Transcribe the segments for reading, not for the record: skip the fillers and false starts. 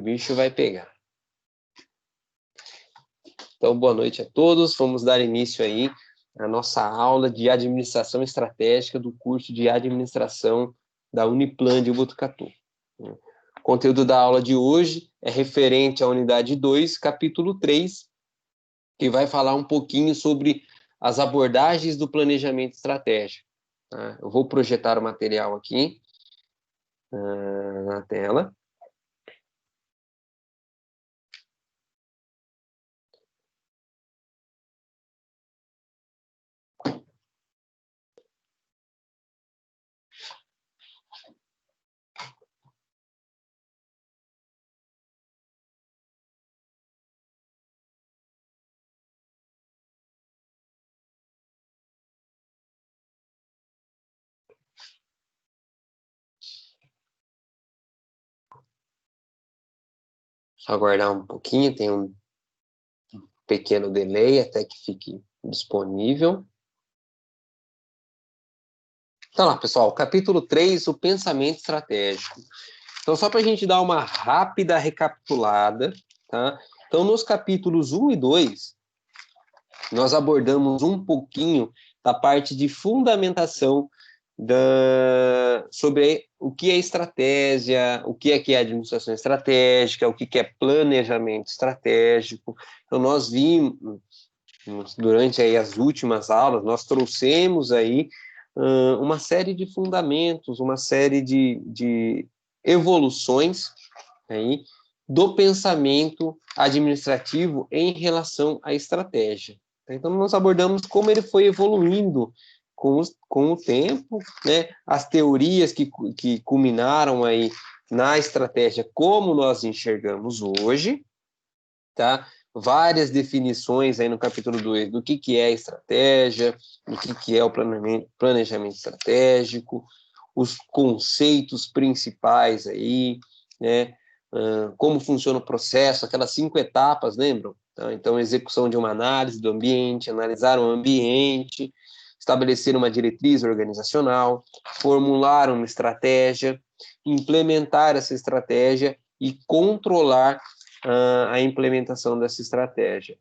o bicho vai pegar. Então, boa noite a todos. Vamos dar início aí à nossa aula de administração estratégica do curso de administração da Uniplan de Botucatu. O conteúdo da aula de hoje é referente à unidade 2, capítulo 3, que vai falar um pouquinho sobre as abordagens do planejamento estratégico. Eu vou projetar o material aqui na tela. Só aguardar um pouquinho, tem um pequeno delay até que fique disponível. Então lá, pessoal, capítulo 3, o pensamento estratégico. Então, só para a gente dar uma rápida recapitulada, tá? Então, nos capítulos 1 e 2, nós abordamos um pouquinho da parte de fundamentação sobre o que é estratégia, o que é administração estratégica, o que é planejamento estratégico. Então, nós vimos, durante aí as últimas aulas, nós trouxemos aí uma série de fundamentos, uma série de evoluções aí do pensamento administrativo em relação à estratégia. Então, nós abordamos como ele foi evoluindo com o tempo, né? As teorias que culminaram aí na estratégia como nós enxergamos hoje, tá? Várias definições aí no capítulo 2 do que é estratégia, do que é o planejamento estratégico, os conceitos principais aí, né? Como funciona o processo, aquelas 5 etapas, lembram? Então, execução de uma análise do ambiente, analisar o ambiente, estabelecer uma diretriz organizacional, formular uma estratégia, implementar essa estratégia e controlar a implementação dessa estratégia.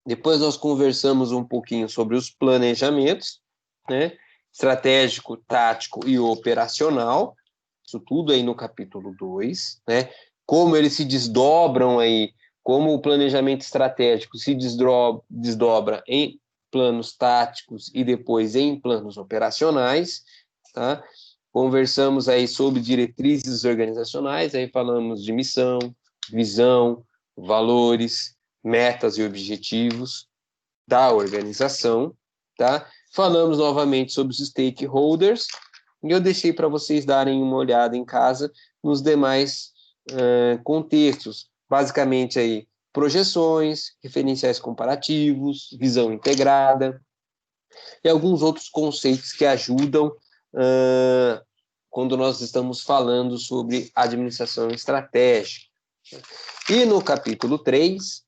Depois nós conversamos um pouquinho sobre os planejamentos, né? Estratégico, tático e operacional, isso tudo aí no capítulo 2, né? Como eles se desdobram aí, como o planejamento estratégico se desdobra em planos táticos e depois em planos operacionais, tá? Conversamos aí sobre diretrizes organizacionais, aí falamos de missão, visão, valores, metas e objetivos da organização, tá? Falamos novamente sobre os stakeholders e eu deixei para vocês darem uma olhada em casa nos demais contextos, basicamente aí projeções, referenciais comparativos, visão integrada e alguns outros conceitos que ajudam quando nós estamos falando sobre administração estratégica. E no capítulo 3,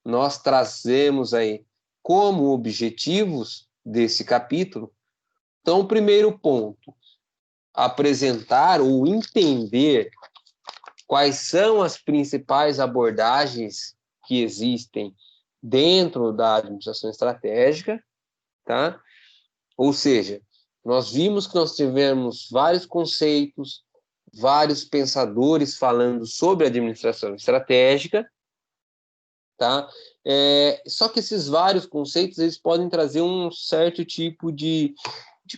nós trazemos aí como objetivos desse capítulo. Então, o primeiro ponto, apresentar ou entender quais são as principais abordagens que existem dentro da administração estratégica, tá? Ou seja, nós vimos que nós tivemos vários conceitos, vários pensadores falando sobre administração estratégica, tá? Só que esses vários conceitos, eles podem trazer um certo tipo de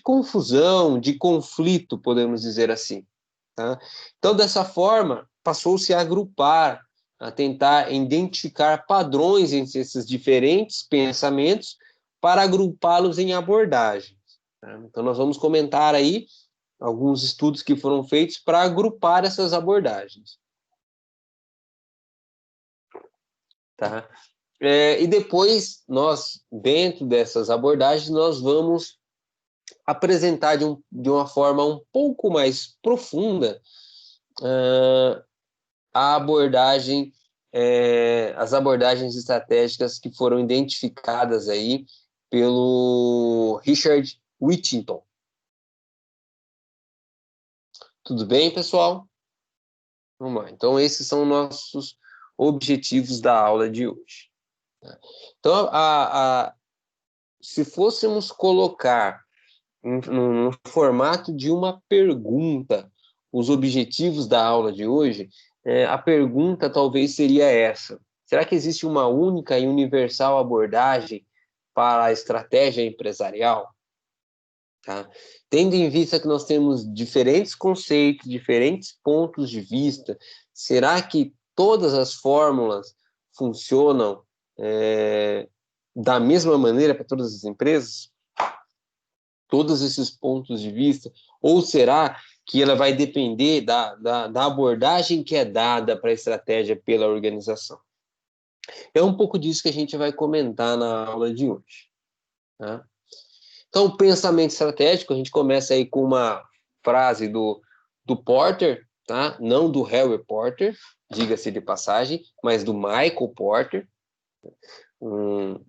confusão, de conflito, podemos dizer assim, tá? Então, dessa forma, passou-se a agrupar, a tentar identificar padrões entre esses diferentes pensamentos para agrupá-los em abordagens, tá? Então, nós vamos comentar aí alguns estudos que foram feitos para agrupar essas abordagens, tá? E depois, nós, dentro dessas abordagens, nós vamos apresentar de uma forma um pouco mais profunda as abordagens estratégicas que foram identificadas aí pelo Richard Whittington. Tudo bem, pessoal? Vamos lá. Então, esses são nossos objetivos da aula de hoje. Então, se fôssemos colocar no formato de uma pergunta os objetivos da aula de hoje, a pergunta talvez seria essa: será que existe uma única e universal abordagem para a estratégia empresarial? Tá? Tendo em vista que nós temos diferentes conceitos, diferentes pontos de vista, será que todas as fórmulas funcionam da mesma maneira para todas as empresas? Todos esses pontos de vista? Ou será que ela vai depender da abordagem que é dada para a estratégia pela organização? É um pouco disso que a gente vai comentar na aula de hoje. Tá? Então, o pensamento estratégico, a gente começa aí com uma frase do Porter, tá? Não do Harry Porter, diga-se de passagem, mas do Michael Porter, um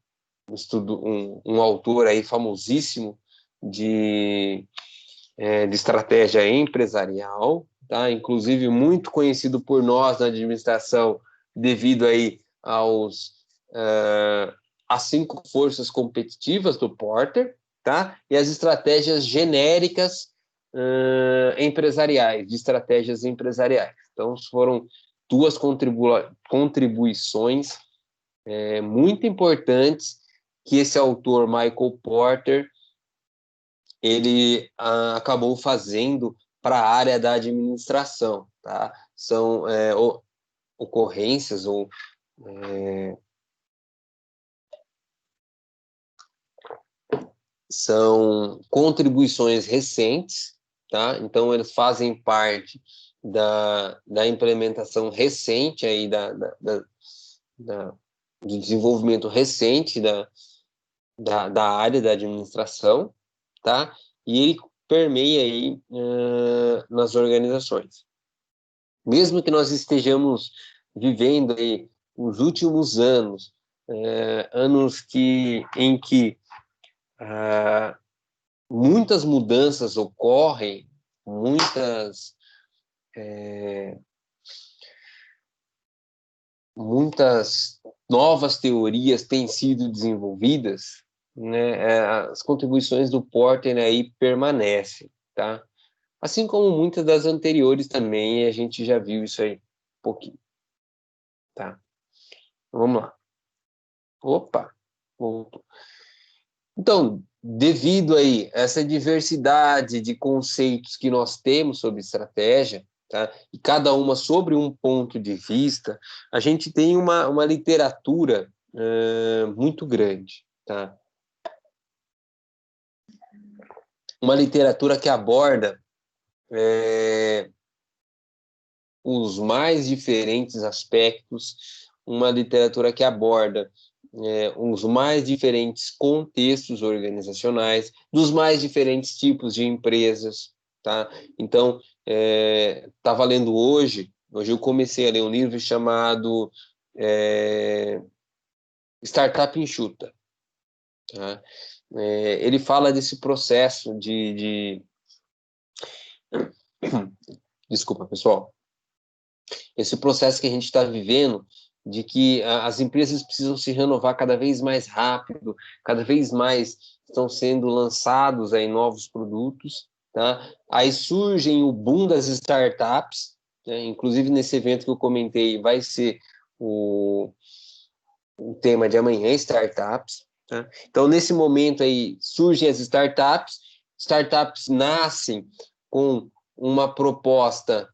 autor aí famosíssimo de estratégia empresarial, tá? Inclusive muito conhecido por nós na administração devido aí às 5 forças competitivas do Porter, tá? E as estratégias genéricas empresariais, de estratégias empresariais. Então, foram 2 contribuições muito importantes que esse autor, Michael Porter, ele acabou fazendo para a área da administração, tá? São ocorrências ou são contribuições recentes, tá? Então, eles fazem parte da implementação recente aí do desenvolvimento recente da área da administração, tá? E ele permeia aí nas organizações. Mesmo que nós estejamos vivendo aí os últimos anos, anos em que muitas mudanças ocorrem, muitas novas teorias têm sido desenvolvidas, né? As contribuições do Porter aí permanecem, tá? Assim como muitas das anteriores também, a gente já viu isso aí um pouquinho, tá? Então, vamos lá. Opa, voltou. Então, devido aí a essa diversidade de conceitos que nós temos sobre estratégia, tá? E cada uma sobre um ponto de vista, a gente tem uma literatura muito grande, tá? Uma literatura que aborda os mais diferentes aspectos, uma literatura que aborda os mais diferentes contextos organizacionais, dos mais diferentes tipos de empresas, tá? Então, estava lendo hoje eu comecei a ler um livro chamado Startup Enxuta, tá? Ele fala desse processo Desculpa, pessoal. Esse processo que a gente está vivendo de que as empresas precisam se renovar cada vez mais rápido, cada vez mais estão sendo lançados aí novos produtos, tá? Aí surgem o boom das startups, né? Inclusive nesse evento que eu comentei vai ser o tema de amanhã, startups, tá? Então nesse momento aí surgem as startups nascem com uma proposta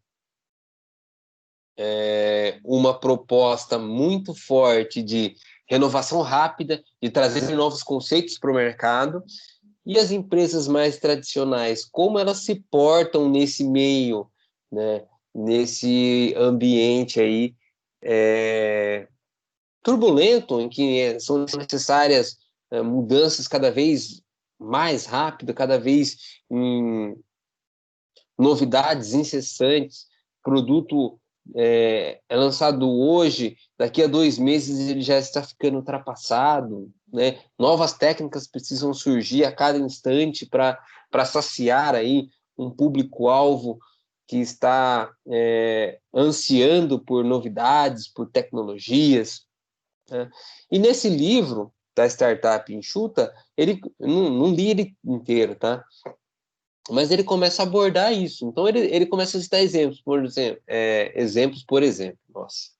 muito forte de renovação rápida, de trazer novos conceitos para o mercado, e as empresas mais tradicionais, como elas se portam nesse meio, né, nesse ambiente aí turbulento, em que são necessárias mudanças cada vez mais rápidas, cada vez em novidades incessantes, produto é lançado hoje, daqui a 2 meses ele já está ficando ultrapassado, né? Novas técnicas precisam surgir a cada instante para saciar aí um público-alvo que está ansiando por novidades, por tecnologias, né? E nesse livro da Startup Enxuta, ele não li ele inteiro, tá? Mas ele começa a abordar isso. Então, ele começa a citar exemplos, por exemplo. Nossa.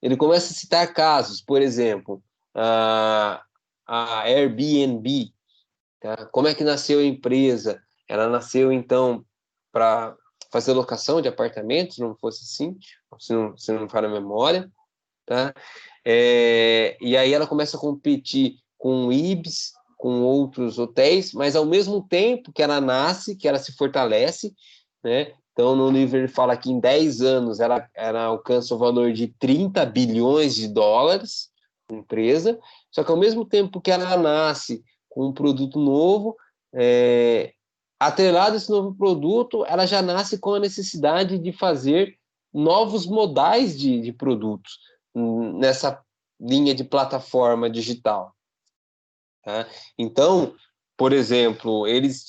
Ele começa a citar casos, por exemplo, a Airbnb, tá? Como é que nasceu a empresa? Ela nasceu, então, para fazer locação de apartamentos, não fosse assim, se não me falha a memória, tá? E aí ela começa a competir com o Ibis, com outros hotéis, mas ao mesmo tempo que ela nasce, que ela se fortalece, né? Então, no livro ele fala que em 10 anos ela alcança o valor de 30 bilhões de dólares, empresa, só que ao mesmo tempo que ela nasce com um produto novo, atrelado a esse novo produto, ela já nasce com a necessidade de fazer novos modais de produtos nessa linha de plataforma digital, tá? Então, por exemplo, eles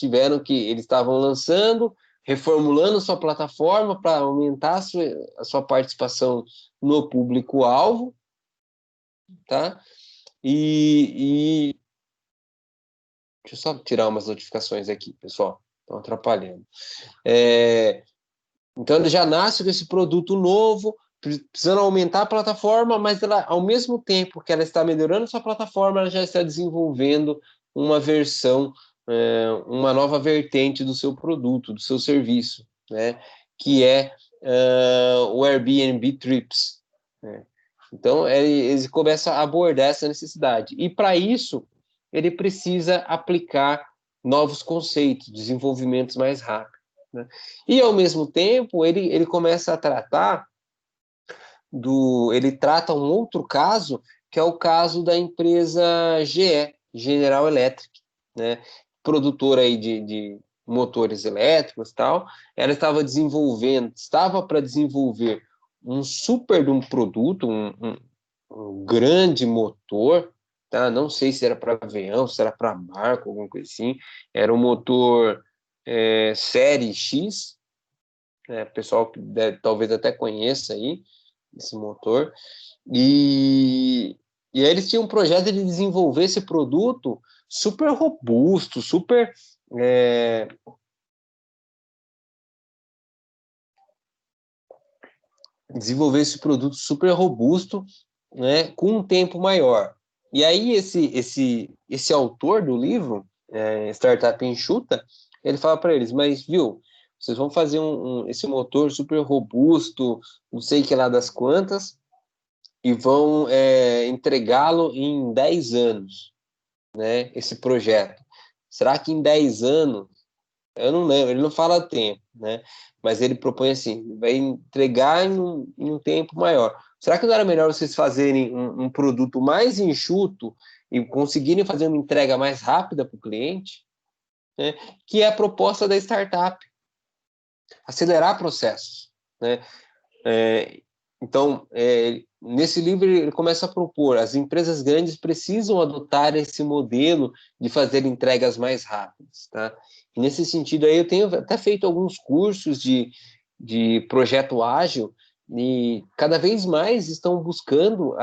estavam lançando, reformulando sua plataforma para aumentar a sua participação no público-alvo, tá? E deixa eu só tirar umas notificações aqui, pessoal, estão atrapalhando. Então, ele já nasce com esse produto novo, precisando aumentar a plataforma, mas ela, ao mesmo tempo que ela está melhorando sua plataforma, ela já está desenvolvendo uma versão, uma nova vertente do seu produto, do seu serviço, né? Que é o Airbnb Trips, né? Então, ele começa a abordar essa necessidade. E, para isso, ele precisa aplicar novos conceitos, desenvolvimentos mais rápidos, né? E, ao mesmo tempo, ele começa a tratar ele trata um outro caso, que é o caso da empresa GE, General Electric, né? Produtora aí de motores elétricos e tal. Ela estava para desenvolver um super de um produto, um grande motor, tá? Não sei se era para avião, se era para barco, alguma coisa assim. Era um motor série X, né? O pessoal que talvez até conheça aí esse motor. E aí eles tinham um projeto de desenvolver esse produto super robusto, desenvolver esse produto super robusto, né, com um tempo maior. E aí esse autor do livro, Startup Enxuta, ele fala para eles, mas viu, vocês vão fazer esse motor super robusto, não sei que lá das quantas, e vão entregá-lo em 10 anos, né, esse projeto. Será que em 10 anos, eu não lembro, ele não fala tempo, né, mas ele propõe assim, vai entregar em um tempo maior. Será que não era melhor vocês fazerem um produto mais enxuto e conseguirem fazer uma entrega mais rápida para o cliente, né, que é a proposta da startup, acelerar processos, né? Então, nesse livro ele começa a propor, as empresas grandes precisam adotar esse modelo de fazer entregas mais rápidas, tá? E nesse sentido aí eu tenho até feito alguns cursos de projeto ágil e cada vez mais estão buscando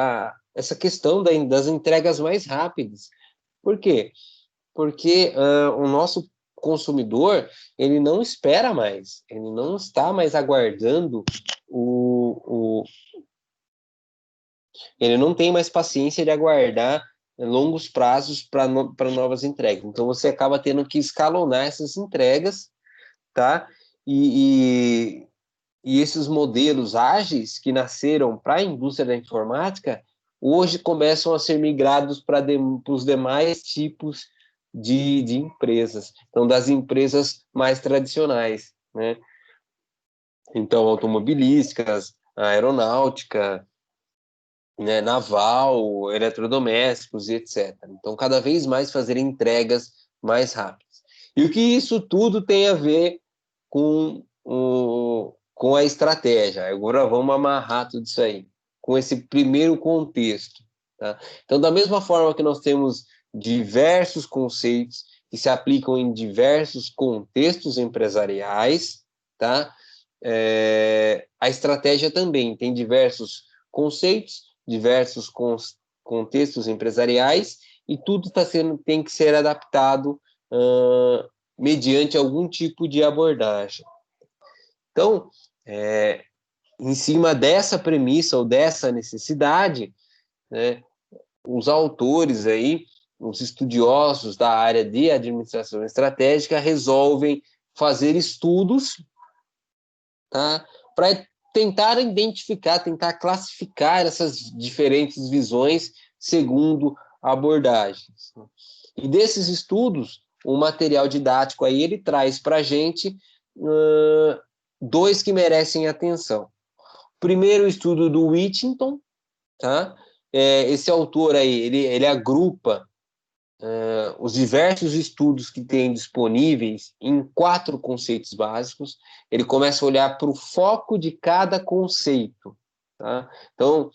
essa questão das entregas mais rápidas. Por quê? Porque o nosso consumidor, ele não espera mais, ele não está mais aguardando ele não tem mais paciência de aguardar longos prazos para novas entregas. Então, você acaba tendo que escalonar essas entregas, tá? E esses modelos ágeis que nasceram para a indústria da informática, hoje começam a ser migrados para os demais tipos de empresas. Então, das empresas mais tradicionais, né? Então, automobilísticas, aeronáutica, né, naval, eletrodomésticos e etc. Então, cada vez mais fazer entregas mais rápidas. E o que isso tudo tem a ver com a estratégia? Agora vamos amarrar tudo isso aí, com esse primeiro contexto, tá? Então, da mesma forma que nós temos diversos conceitos que se aplicam em diversos contextos empresariais, tá? a estratégia também tem diversos conceitos, diversos contextos empresariais, e tudo tem que ser adaptado mediante algum tipo de abordagem. Então, em cima dessa premissa ou dessa necessidade, né, os autores aí, os estudiosos da área de administração estratégica resolvem fazer estudos, tá, para tentar identificar, tentar classificar essas diferentes visões segundo abordagens. E desses estudos, o material didático aí ele traz para a gente dois que merecem atenção. Primeiro, o estudo do Whittington, tá? Esse autor aí, ele agrupa os diversos estudos que tem disponíveis em 4 conceitos básicos. Ele começa a olhar para o foco de cada conceito, tá? Então,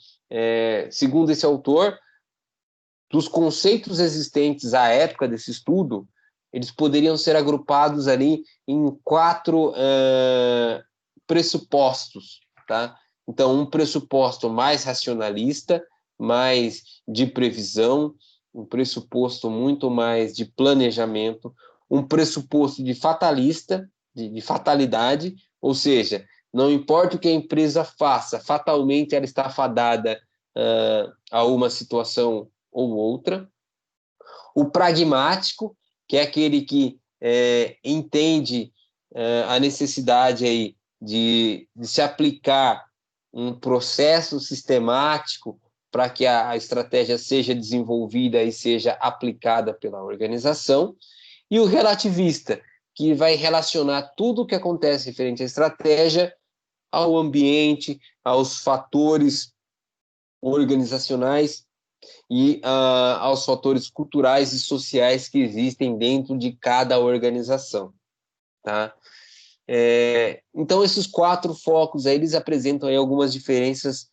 segundo esse autor, dos conceitos existentes à época desse estudo, eles poderiam ser agrupados ali em 4 pressupostos, tá? Então, um pressuposto mais racionalista, mais de previsão, um pressuposto muito mais de planejamento, um pressuposto de fatalista, de fatalidade, ou seja, não importa o que a empresa faça, fatalmente ela está fadada a uma situação ou outra. O pragmático, que é aquele que entende a necessidade aí de se aplicar um processo sistemático para que a estratégia seja desenvolvida e seja aplicada pela organização, e o relativista, que vai relacionar tudo o que acontece referente à estratégia ao ambiente, aos fatores organizacionais e aos fatores culturais e sociais que existem dentro de cada organização, tá? Então, esses 4 focos aí, eles apresentam aí algumas diferenças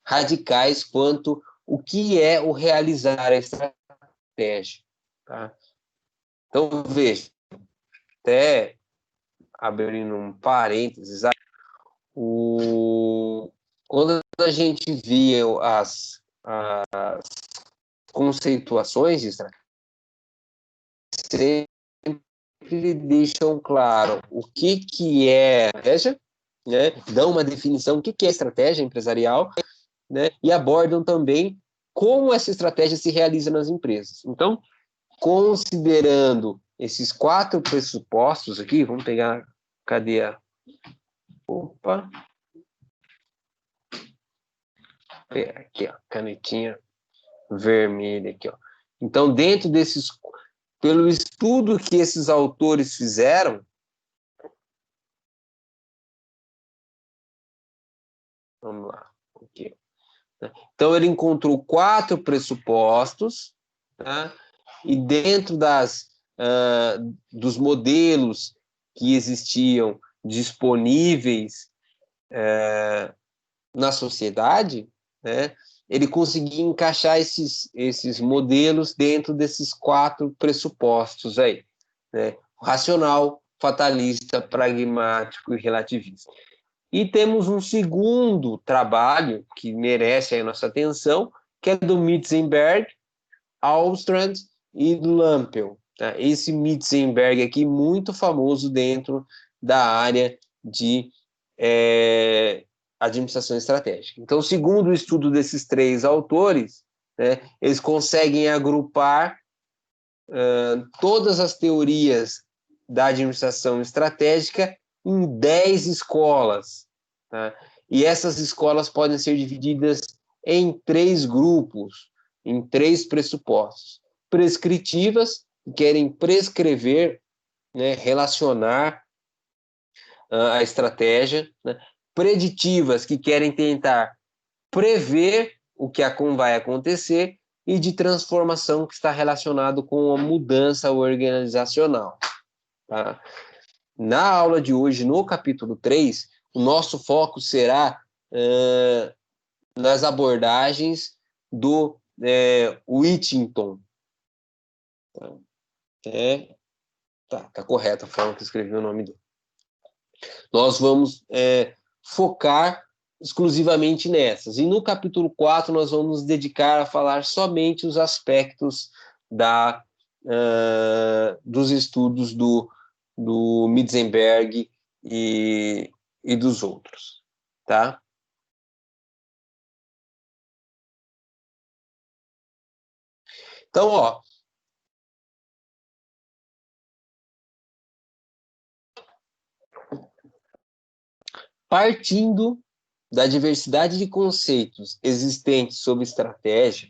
radicais quanto o que é o realizar a estratégia, tá? Então, veja, até abrindo um parênteses, quando a gente via as conceituações de estratégia, sempre deixam claro o que é estratégia, né? Dão uma definição, o que é estratégia empresarial, né? E abordam também como essa estratégia se realiza nas empresas. Então, considerando esses 4 pressupostos aqui, vamos pegar, cadê a... Opa! Aqui, ó, canetinha vermelha aqui, ó. Então, dentro desses, pelo estudo que esses autores fizeram, vamos lá, aqui. Então, ele encontrou 4 pressupostos, tá? E dentro dos modelos que existiam disponíveis na sociedade, né, ele conseguia encaixar esses modelos dentro desses 4 pressupostos aí, né? Racional, fatalista, pragmático e relativista. E temos um segundo trabalho que merece a nossa atenção, que é do Mitzenberg, Alstrand e Lampel. Tá? Esse Mitzenberg aqui, muito famoso dentro da área de administração estratégica. Então, segundo o estudo desses 3 autores, né, eles conseguem agrupar todas as teorias da administração estratégica em 10 escolas. Tá? E essas escolas podem ser divididas em 3 grupos, em 3 pressupostos. Prescritivas, que querem prescrever, né, relacionar a estratégia, né? Preditivas, que querem tentar prever o que vai acontecer, e de transformação, que está relacionado com a mudança organizacional. Tá? Na aula de hoje, no capítulo 3, o nosso foco será nas abordagens do Whittington. Tá correto a forma que eu escrevi o nome dele. Nós vamos focar exclusivamente nessas. E no capítulo 4 nós vamos nos dedicar a falar somente os aspectos dos estudos do Mitzenberg e dos outros, tá? Então, ó, partindo da diversidade de conceitos existentes sobre estratégia,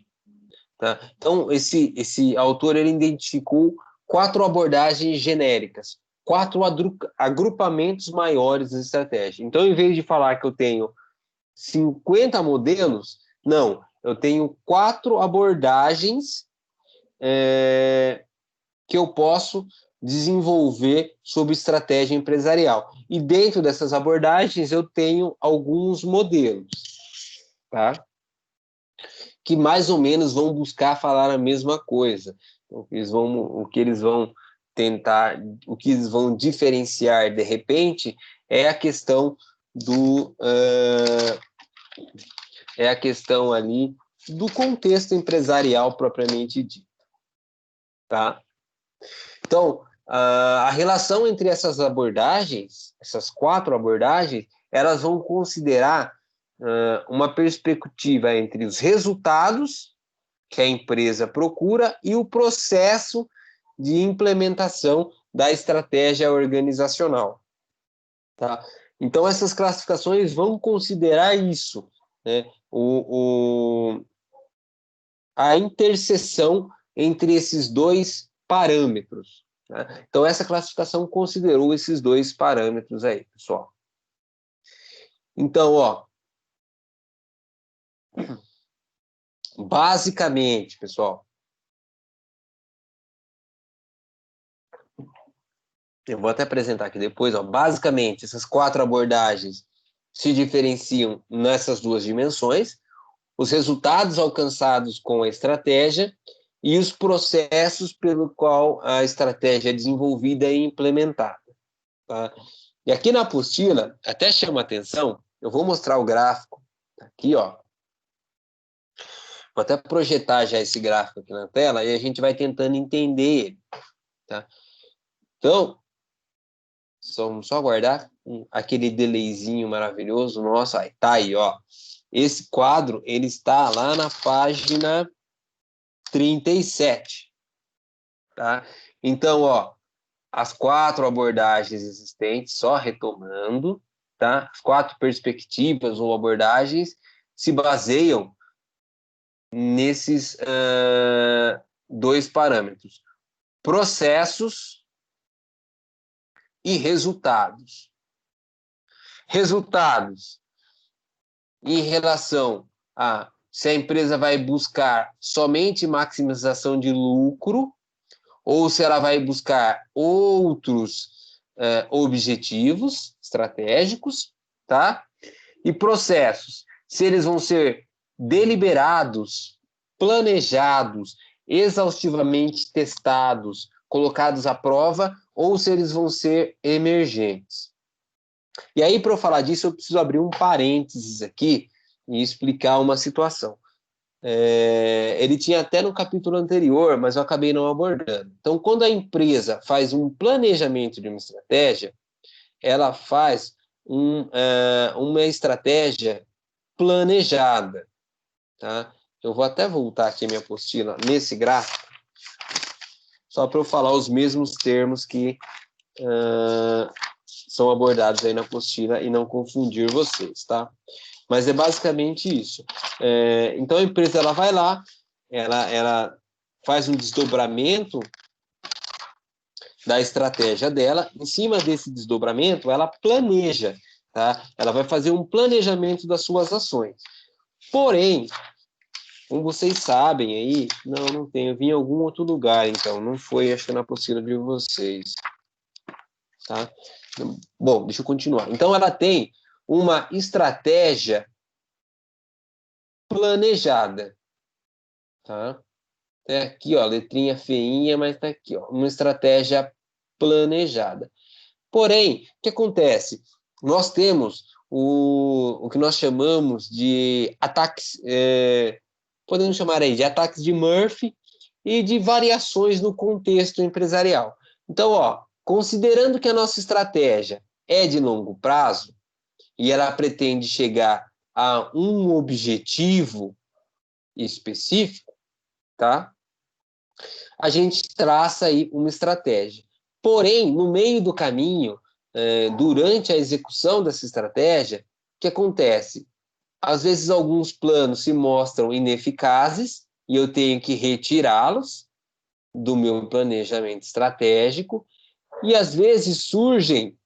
tá? Então, esse autor ele identificou 4 abordagens genéricas, 4 agrupamentos maiores de estratégia. Então, em vez de falar que eu tenho 50 modelos, não, eu tenho 4 abordagens que eu posso desenvolver sobre estratégia empresarial. E dentro dessas abordagens eu tenho alguns modelos, tá? Que mais ou menos vão buscar falar a mesma coisa. Então, o que eles vão tentar, o que eles vão diferenciar de repente é a questão é a questão ali do contexto empresarial propriamente dito, tá? Então, a relação entre essas abordagens, essas 4 abordagens, elas vão considerar uma perspectiva entre os resultados que a empresa procura e o processo de implementação da estratégia organizacional. Tá? Então, essas classificações vão considerar isso, né? A interseção entre esses 2 parâmetros. Né? Então, essa classificação considerou esses 2 parâmetros aí, pessoal. Então, ó, basicamente, pessoal, eu vou até apresentar aqui depois, ó, basicamente, essas 4 abordagens se diferenciam nessas 2 dimensões, os resultados alcançados com a estratégia e os processos pelo qual a estratégia é desenvolvida e implementada. Tá? E aqui na apostila, até chama atenção, eu vou mostrar o gráfico aqui, ó. Vou até projetar já esse gráfico aqui na tela e a gente vai tentando entender ele, tá? Então, vamos só aguardar aquele delayzinho maravilhoso nosso. Aí, tá aí, ó. Esse quadro, ele está lá na página 37, tá? Então, ó, as 4 abordagens existentes, só retomando, tá? As 4 perspectivas ou abordagens se baseiam nesses 2 parâmetros: processos e resultados. Resultados em relação a se a empresa vai buscar somente maximização de lucro ou se ela vai buscar outros objetivos estratégicos, tá? E processos, se eles vão ser deliberados, planejados, exaustivamente testados, colocados à prova, ou se eles vão ser emergentes. E aí, para eu falar disso, eu preciso abrir um parênteses aqui e explicar uma situação. Ele tinha até no capítulo anterior, mas eu acabei não abordando. Então, quando a empresa faz um planejamento de uma estratégia, ela faz uma estratégia planejada. Tá? Eu vou até voltar aqui a minha apostila nesse gráfico, só para eu falar os mesmos termos que são abordados aí na apostila e não confundir vocês, tá? Mas é basicamente isso. Então a empresa ela vai lá, ela faz um desdobramento da estratégia dela. Em cima desse desdobramento, ela planeja, tá? Ela vai fazer um planejamento das suas ações. Porém, como vocês sabem aí, não tem, eu vim em algum outro lugar, então, não foi, acho que na apostila de vocês, tá? Bom, deixa eu continuar. Então, ela tem uma estratégia planejada, tá? É aqui, ó, letrinha feinha, mas tá aqui, ó, uma estratégia planejada. Porém, o que acontece? Nós temos o que nós chamamos de ataques, podemos chamar aí de ataques de Murphy e de variações no contexto empresarial. Então, considerando que a nossa estratégia é de longo prazo e ela pretende chegar a um objetivo específico, tá? A gente traça aí uma estratégia. Porém, no meio do caminho, durante a execução dessa estratégia, o que acontece? Às vezes alguns planos se mostram ineficazes e eu tenho que retirá-los do meu planejamento estratégico, e às vezes surgem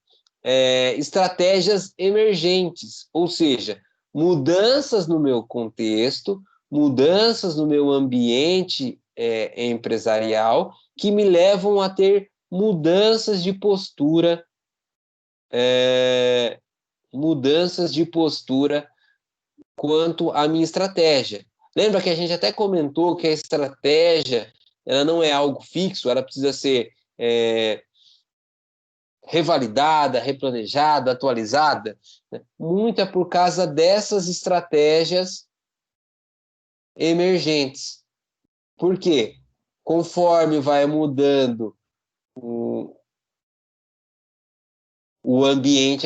estratégias emergentes, ou seja, mudanças no meu contexto, mudanças no meu ambiente empresarial, que me levam a ter mudanças de postura, quanto à minha estratégia. Lembra que a gente até comentou que a estratégia ela não é algo fixo, ela precisa ser revalidada, replanejada, atualizada? Muito é por causa dessas estratégias emergentes. Por quê? Conforme vai mudando o ambiente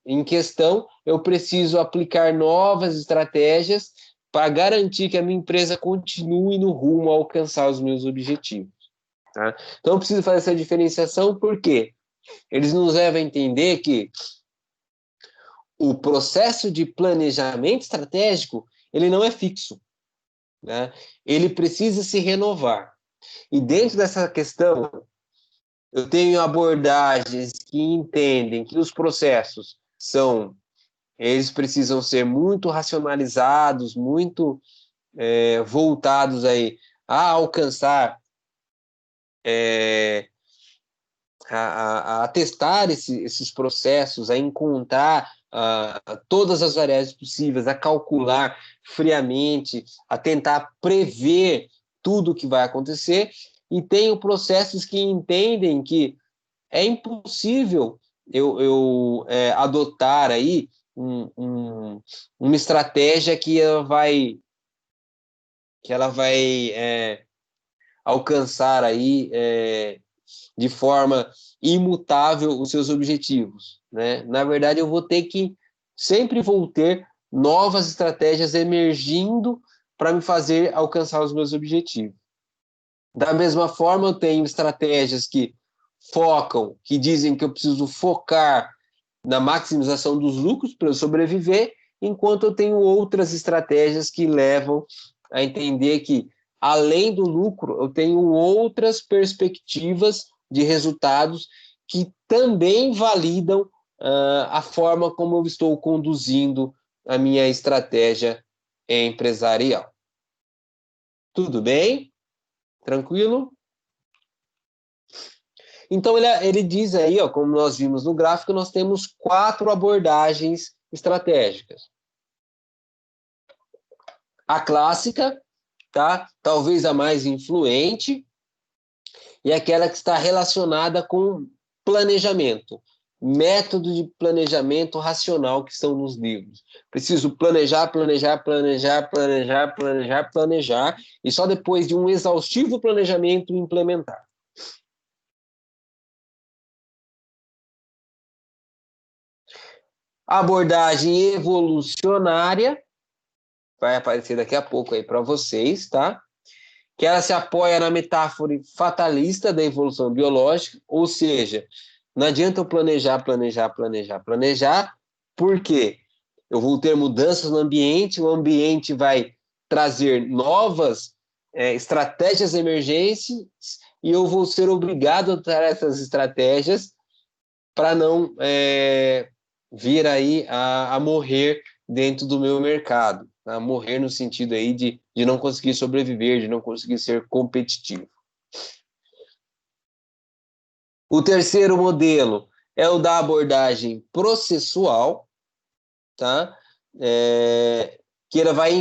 em questão, eu preciso aplicar novas estratégias para garantir que a minha empresa continue no rumo a alcançar os meus objetivos. Tá? Então, eu preciso fazer essa diferenciação porque eles nos levam a entender que o processo de planejamento estratégico ele não é fixo, né? Ele precisa se renovar. E dentro dessa questão, eu tenho abordagens que entendem que os processos eles precisam ser muito racionalizados, muito voltados aí a alcançar, a testar esses processos, a encontrar todas as variáveis possíveis, a calcular friamente, a tentar prever tudo o que vai acontecer, e tenho processos que entendem que é impossível eu adotar aí uma estratégia que ela vai alcançar aí de forma imutável os seus objetivos, né? Na verdade, eu sempre vou ter novas estratégias emergindo para me fazer alcançar os meus objetivos. Da mesma forma, eu tenho estratégias que que dizem que eu preciso focar na maximização dos lucros para eu sobreviver, enquanto eu tenho outras estratégias que levam a entender que, além do lucro, eu tenho outras perspectivas de resultados que também validam a forma como eu estou conduzindo a minha estratégia empresarial. Tudo bem? Tranquilo? Então, ele diz aí, como nós vimos no gráfico, nós temos 4 abordagens estratégicas. A clássica, tá? Talvez a mais influente, e aquela que está relacionada com planejamento, método de planejamento racional que estão nos livros. Preciso planejar, e só depois de um exaustivo planejamento implementar. A abordagem evolucionária vai aparecer daqui a pouco aí para vocês, tá? Que ela se apoia na metáfora fatalista da evolução biológica, ou seja, não adianta eu planejar, porque eu vou ter mudanças no ambiente, o ambiente vai trazer novas estratégias emergentes e eu vou ser obrigado a usar essas estratégias para não vir aí a morrer dentro do meu mercado, a morrer no sentido aí de não conseguir sobreviver, de não conseguir ser competitivo. O terceiro modelo é o da abordagem processual, tá? Que ela vai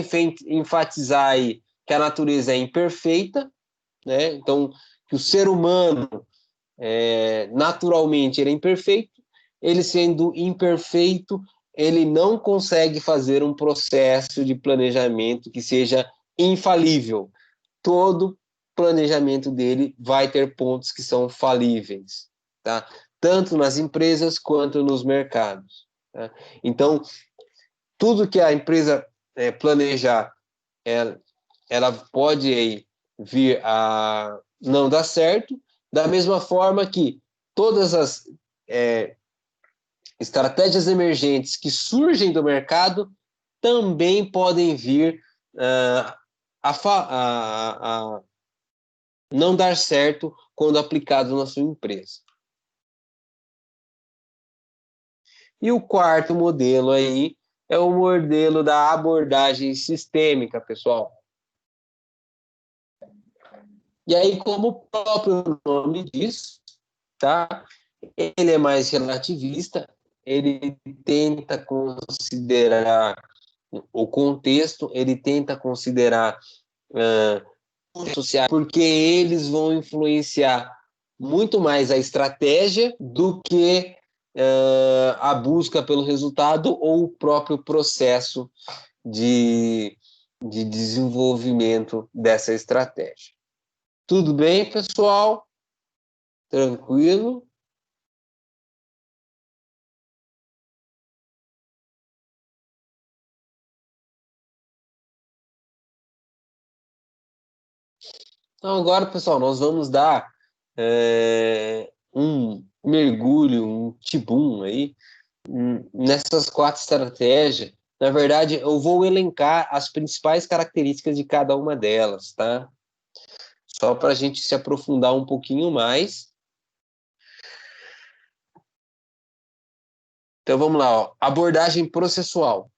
enfatizar aí que a natureza é imperfeita, né? Então, que o ser humano naturalmente ele é imperfeito, ele sendo imperfeito, ele não consegue fazer um processo de planejamento que seja infalível. Todo planejamento dele vai ter pontos que são falíveis, tá? Tanto nas empresas quanto nos mercados. Tá? Então, tudo que a empresa planejar, ela pode aí vir a não dar certo, da mesma forma que todas as estratégias emergentes que surgem do mercado também podem vir a não dar certo quando aplicado na sua empresa. E o quarto modelo aí é o modelo da abordagem sistêmica, pessoal. E aí, como o próprio nome diz, tá? Ele é mais relativista, ele tenta considerar o contexto, ele tenta considerar sociais, porque eles vão influenciar muito mais a estratégia do que a busca pelo resultado ou o próprio processo de desenvolvimento dessa estratégia. Tudo bem, pessoal? Tranquilo? Então, agora, pessoal, nós vamos dar um mergulho, um tibum aí, nessas quatro estratégias. Na verdade, eu vou elencar as principais características de cada uma delas, tá? Só para a gente se aprofundar um pouquinho mais. Então, vamos lá, ó. Abordagem processual.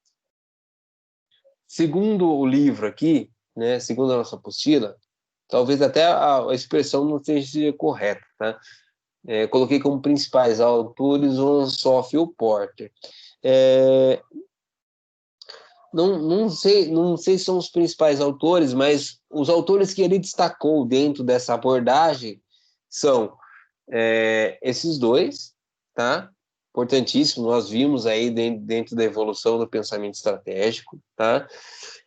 Segundo o livro aqui, né, segundo a nossa apostila, talvez até a expressão não seja correta, tá? Coloquei como principais autores o Ansoff e o Porter. Não sei se são os principais autores, mas os autores que ele destacou dentro dessa abordagem são esses dois, tá? Importantíssimo, nós vimos aí dentro da evolução do pensamento estratégico, tá?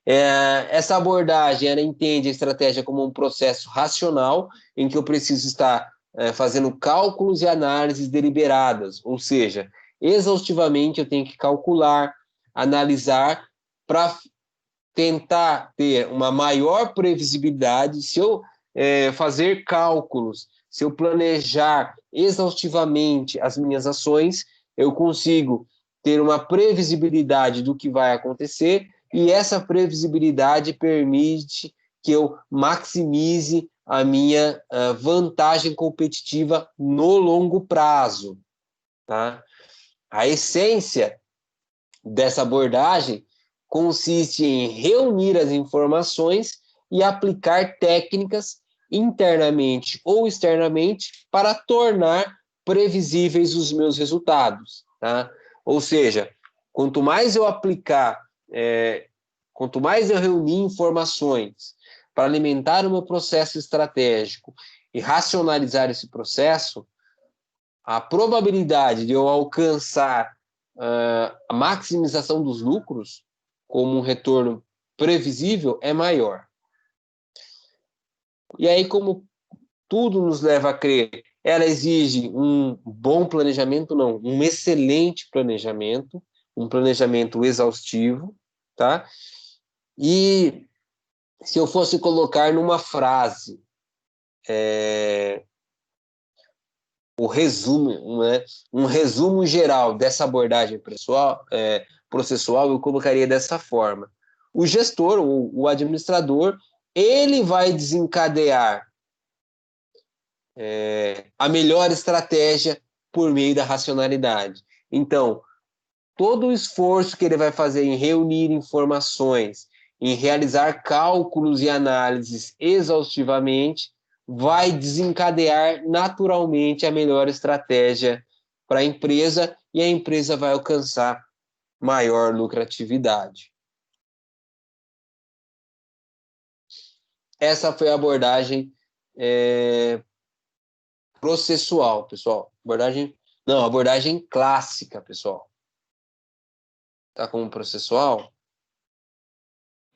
Essa abordagem, ela entende a estratégia como um processo racional em que eu preciso estar fazendo cálculos e análises deliberadas, ou seja, exaustivamente eu tenho que calcular, analisar para tentar ter uma maior previsibilidade. Se eu fazer cálculos, se eu planejar exaustivamente as minhas ações, eu consigo ter uma previsibilidade do que vai acontecer e essa previsibilidade permite que eu maximize a minha vantagem competitiva no longo prazo. Tá? A essência dessa abordagem consiste em reunir as informações e aplicar técnicas internamente ou externamente para tornar previsíveis os meus resultados. Tá? Ou seja, quanto mais eu aplicar, quanto mais eu reunir informações para alimentar o meu processo estratégico e racionalizar esse processo, a probabilidade de eu alcançar a maximização dos lucros como um retorno previsível é maior. E aí, como tudo nos leva a crer, ela exige um bom planejamento, não, um excelente planejamento, um planejamento exaustivo, tá? E se eu fosse colocar numa frase o resumo, né? Um resumo geral dessa abordagem processual, eu colocaria dessa forma. O gestor, o administrador, ele vai desencadear a melhor estratégia por meio da racionalidade. Então, todo o esforço que ele vai fazer em reunir informações, em realizar cálculos e análises exaustivamente, vai desencadear naturalmente a melhor estratégia para a empresa e a empresa vai alcançar maior lucratividade. Essa foi a abordagem processual, pessoal. Abordagem clássica, pessoal. Tá como processual?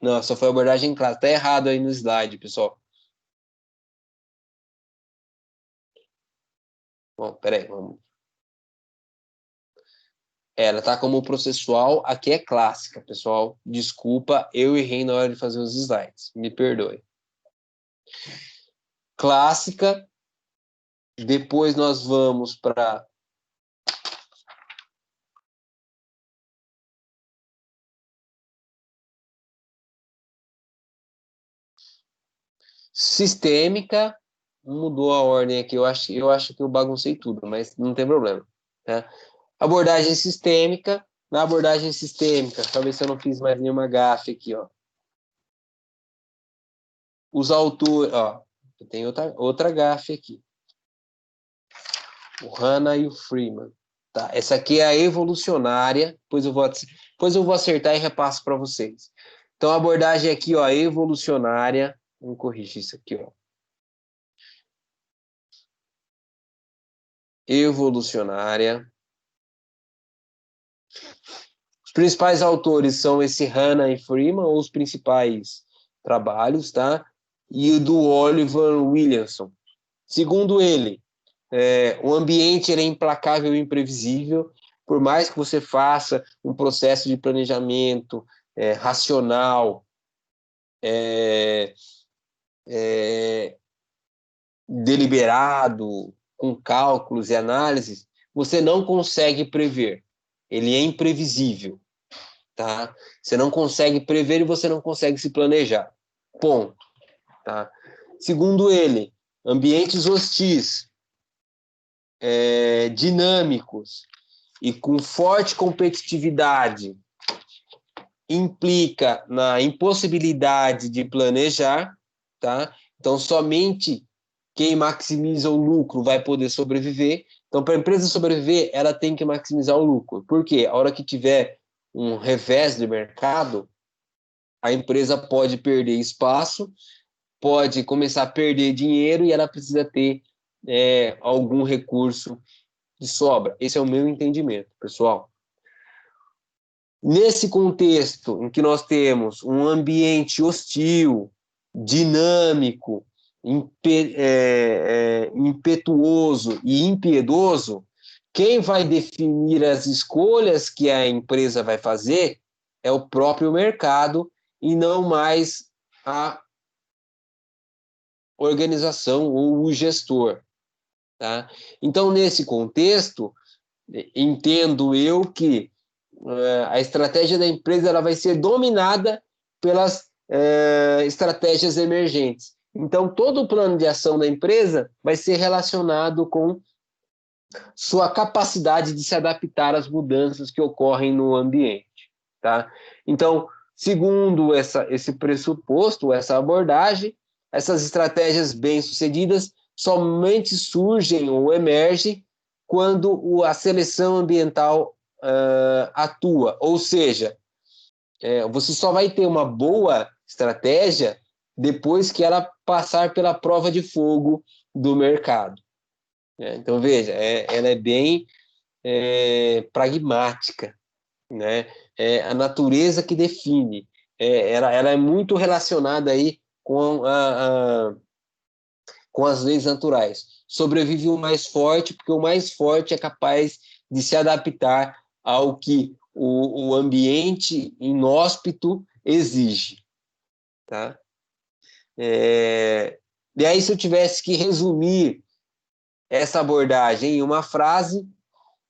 Não, só foi abordagem clássica. Tá errado aí no slide, pessoal. Bom, peraí, vamos. Ela tá como processual, aqui é clássica, pessoal. Desculpa, eu errei na hora de fazer os slides. Me perdoe. Clássica. Depois nós vamos para sistêmica. Mudou a ordem aqui. Eu acho que eu baguncei tudo, mas não tem problema. Tá? Abordagem sistêmica. Na abordagem sistêmica, deixa eu ver se eu não fiz mais nenhuma gafe aqui, ó. Os autores, ó, tem outra gafe aqui. O Hanna e o Freeman. Tá, essa aqui é a evolucionária, depois eu vou acertar e repasso para vocês. Então, a abordagem aqui, ó, evolucionária. Vamos corrigir isso aqui, ó. Evolucionária. Os principais autores são esse Hanna e Freeman, ou os principais trabalhos, tá? E o do Oliver Williamson. Segundo ele, o ambiente ele é implacável e imprevisível, por mais que você faça um processo de planejamento racional, deliberado, com cálculos e análises, você não consegue prever. Ele é imprevisível, tá? Você não consegue prever e você não consegue se planejar. Ponto. Tá? Segundo ele, ambientes hostis, dinâmicos e com forte competitividade implica na impossibilidade de planejar, tá? Então, somente quem maximiza o lucro vai poder sobreviver. Então, para a empresa sobreviver, ela tem que maximizar o lucro. Por quê? A hora que tiver um revés de mercado, a empresa pode perder espaço, pode começar a perder dinheiro e ela precisa ter algum recurso de sobra. Esse é o meu entendimento, pessoal. Nesse contexto em que nós temos um ambiente hostil, dinâmico, impetuoso e impiedoso, quem vai definir as escolhas que a empresa vai fazer é o próprio mercado e não mais a organização ou o gestor. Tá? Então, nesse contexto, entendo eu que a estratégia da empresa ela vai ser dominada pelas estratégias emergentes. Então, todo o plano de ação da empresa vai ser relacionado com sua capacidade de se adaptar às mudanças que ocorrem no ambiente. Tá? Então, segundo esse pressuposto, essa abordagem, essas estratégias bem-sucedidas somente surgem ou emergem quando a seleção ambiental atua. Ou seja, você só vai ter uma boa estratégia depois que ela passar pela prova de fogo do mercado. Então, veja, ela é bem pragmática, né? É a natureza que define. Ela é muito relacionada aí com as leis naturais. Sobrevive o mais forte, porque o mais forte é capaz de se adaptar ao que o ambiente inóspito exige. Tá? E aí, se eu tivesse que resumir essa abordagem em uma frase,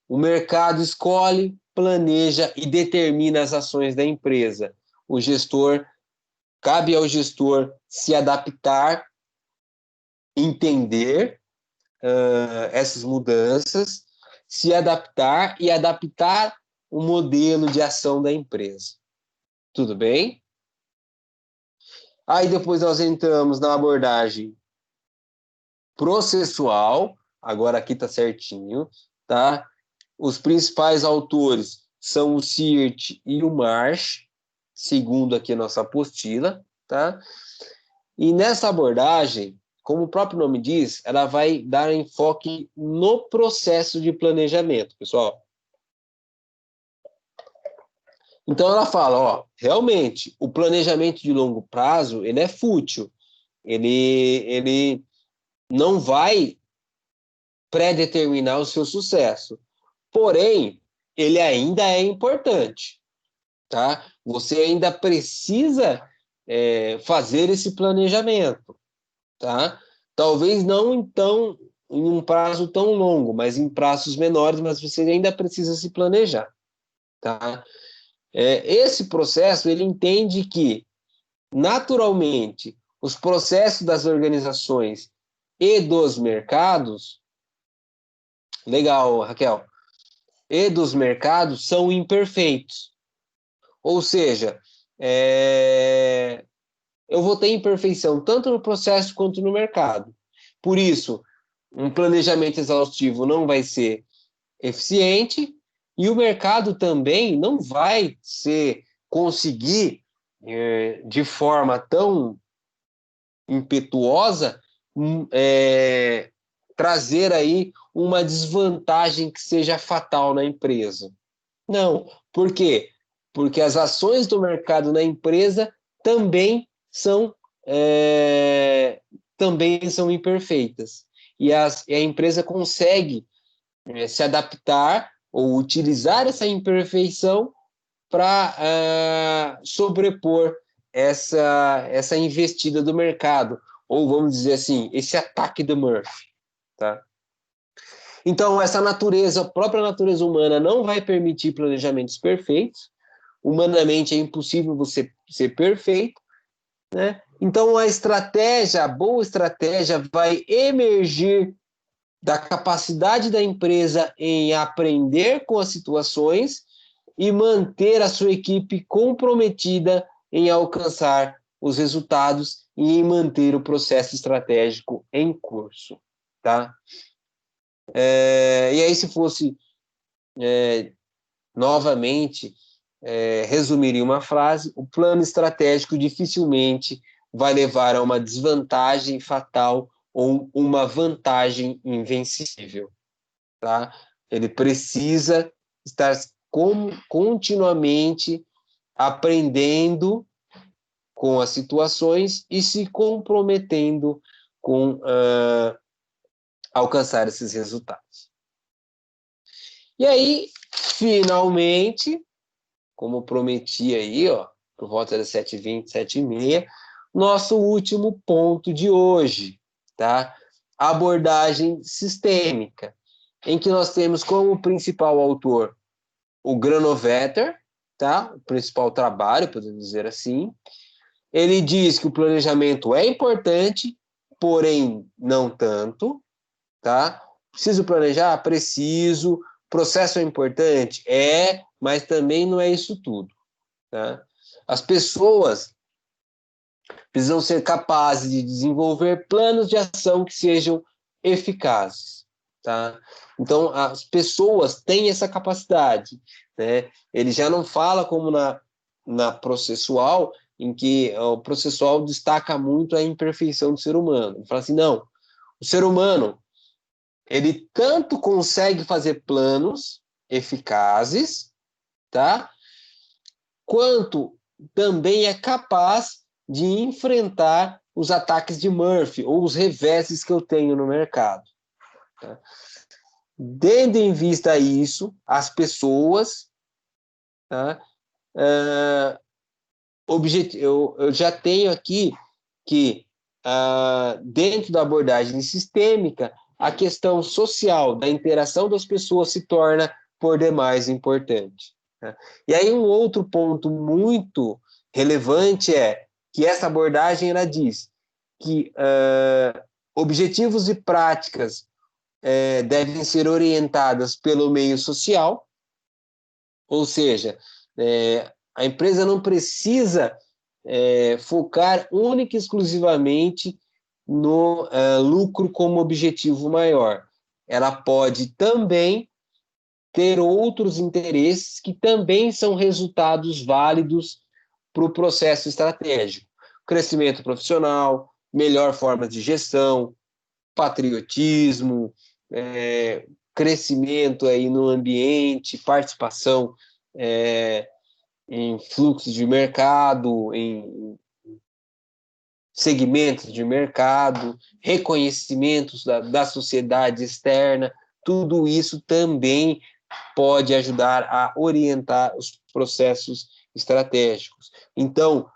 o mercado escolhe, planeja e determina as ações da empresa. Cabe ao gestor se adaptar, entender essas mudanças, se adaptar e adaptar o modelo de ação da empresa. Tudo bem? Aí depois nós entramos na abordagem processual, agora aqui está certinho, tá? Os principais autores são o Sirt e o Marsh, segundo aqui a nossa apostila, tá? E nessa abordagem, como o próprio nome diz, ela vai dar enfoque no processo de planejamento, pessoal. Então ela fala, ó, realmente, o planejamento de longo prazo, ele é fútil. Ele não vai pré-determinar o seu sucesso. Porém, ele ainda é importante, tá? Você ainda precisa fazer esse planejamento, tá? Talvez não, então, em um prazo tão longo, mas em prazos menores, mas você ainda precisa se planejar, tá? Esse processo, ele entende que, naturalmente, os processos das organizações e dos mercados, legal, Raquel, e dos mercados são imperfeitos. Ou seja, eu vou ter imperfeição tanto no processo quanto no mercado. Por isso, um planejamento exaustivo não vai ser eficiente e o mercado também não vai conseguir, de forma tão impetuosa, trazer aí uma desvantagem que seja fatal na empresa. Não. Por quê? Porque as ações do mercado na empresa também são imperfeitas. E a empresa consegue se adaptar ou utilizar essa imperfeição para sobrepor essa investida do mercado, ou vamos dizer assim, esse ataque do Murphy, tá? Então, essa natureza, a própria natureza humana não vai permitir planejamentos perfeitos, humanamente é impossível você ser perfeito, né? Então, a boa estratégia vai emergir da capacidade da empresa em aprender com as situações e manter a sua equipe comprometida em alcançar os resultados e em manter o processo estratégico em curso, tá? E aí, se fosse novamente resumir em uma frase, o plano estratégico dificilmente vai levar a uma desvantagem fatal ou uma vantagem invencível, tá? Ele precisa estar continuamente aprendendo com as situações e se comprometendo com alcançar esses resultados. E aí, finalmente, como prometi aí, ó, por volta das 7h20, 7h30, nosso último ponto de hoje, tá? Abordagem sistêmica, em que nós temos como principal autor o Granovetter, tá? O principal trabalho, podemos dizer assim. Ele diz que o planejamento é importante, porém não tanto, tá? Preciso planejar? Preciso. Processo é importante? Mas também não é isso tudo, tá? As pessoas precisam ser capazes de desenvolver planos de ação que sejam eficazes, tá? Então, as pessoas têm essa capacidade, né? Ele já não fala como na processual, em que o processual destaca muito a imperfeição do ser humano. Ele fala assim, não, o ser humano, ele tanto consegue fazer planos eficazes, tá? Quanto também é capaz de enfrentar os ataques de Murphy ou os reveses que eu tenho no mercado, tá? Tendo em vista isso, as pessoas, tá? Eu já tenho aqui que, dentro da abordagem sistêmica, a questão social da interação das pessoas se torna por demais importante, tá? E aí um outro ponto muito relevante é que essa abordagem ela diz que objetivos e práticas devem ser orientadas pelo meio social, ou seja, a empresa não precisa focar única e exclusivamente no lucro como objetivo maior. Ela pode também ter outros interesses que também são resultados válidos para o processo estratégico. Crescimento profissional, melhor forma de gestão, patriotismo, crescimento aí no ambiente, participação em fluxos de mercado, em segmentos de mercado, reconhecimentos da sociedade externa, tudo isso também pode ajudar a orientar os processos estratégicos. Então,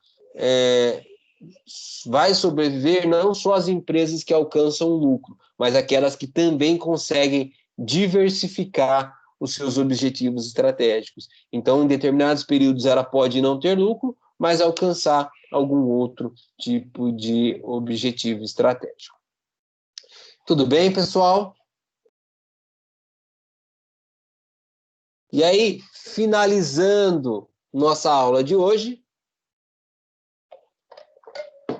vai sobreviver não só as empresas que alcançam lucro, mas aquelas que também conseguem diversificar os seus objetivos estratégicos. Então, em determinados períodos, ela pode não ter lucro, mas alcançar algum outro tipo de objetivo estratégico. Tudo bem, pessoal? E aí, finalizando nossa aula de hoje,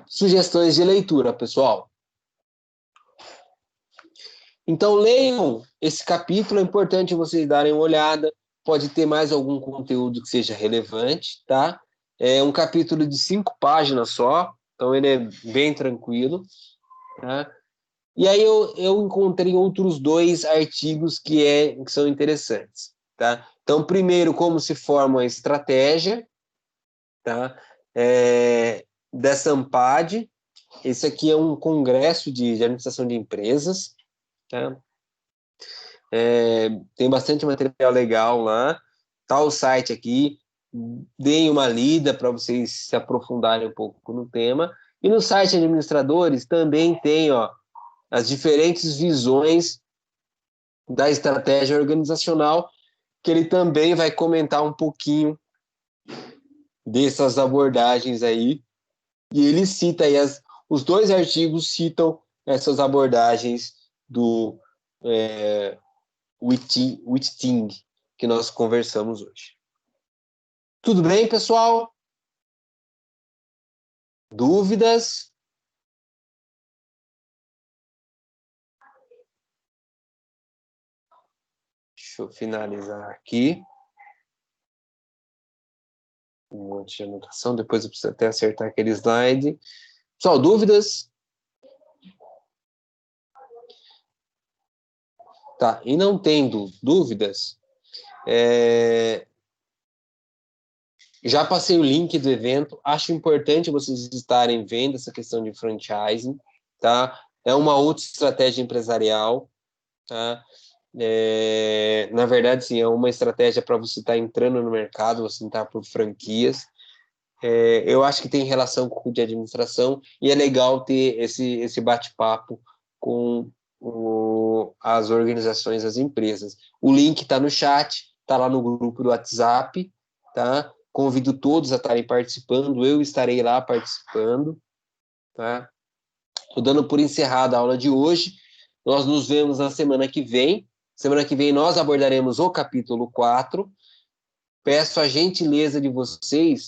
sugestões de leitura, pessoal. Então, leiam esse capítulo, é importante vocês darem uma olhada, pode ter mais algum conteúdo que seja relevante, tá? É um capítulo de 5 páginas só, então ele é bem tranquilo, tá? E aí eu encontrei outros 2 artigos que são interessantes, tá? Então, primeiro, como se forma a estratégia, tá? Da Sampad. Esse aqui é um congresso de administração de empresas, tá? Tem bastante material legal lá. Tá o site aqui, deem uma lida para vocês se aprofundarem um pouco no tema. E no site Administradores também tem, as diferentes visões da estratégia organizacional, que ele também vai comentar um pouquinho dessas abordagens aí. E ele cita aí, os 2 artigos citam essas abordagens do Witting, que nós conversamos hoje. Tudo bem, pessoal? Dúvidas? Deixa eu finalizar aqui. Um monte de anotação, depois eu preciso até acertar aquele slide. Pessoal, dúvidas? Tá, e não tendo dúvidas, já passei o link do evento, acho importante vocês estarem vendo essa questão de franchising, tá? É uma outra estratégia empresarial, tá? Na verdade, sim, é uma estratégia para você estar entrando no mercado, você entrar por franquias. Eu acho que tem relação com o de administração e é legal ter esse bate-papo com as organizações, as empresas. O link está no chat, está lá no grupo do WhatsApp, tá? Convido todos a estarem participando, eu estarei lá participando, tá? Estou dando por encerrada a aula de hoje. Nós nos vemos na semana que vem. Semana que vem nós abordaremos o capítulo 4. Peço a gentileza de vocês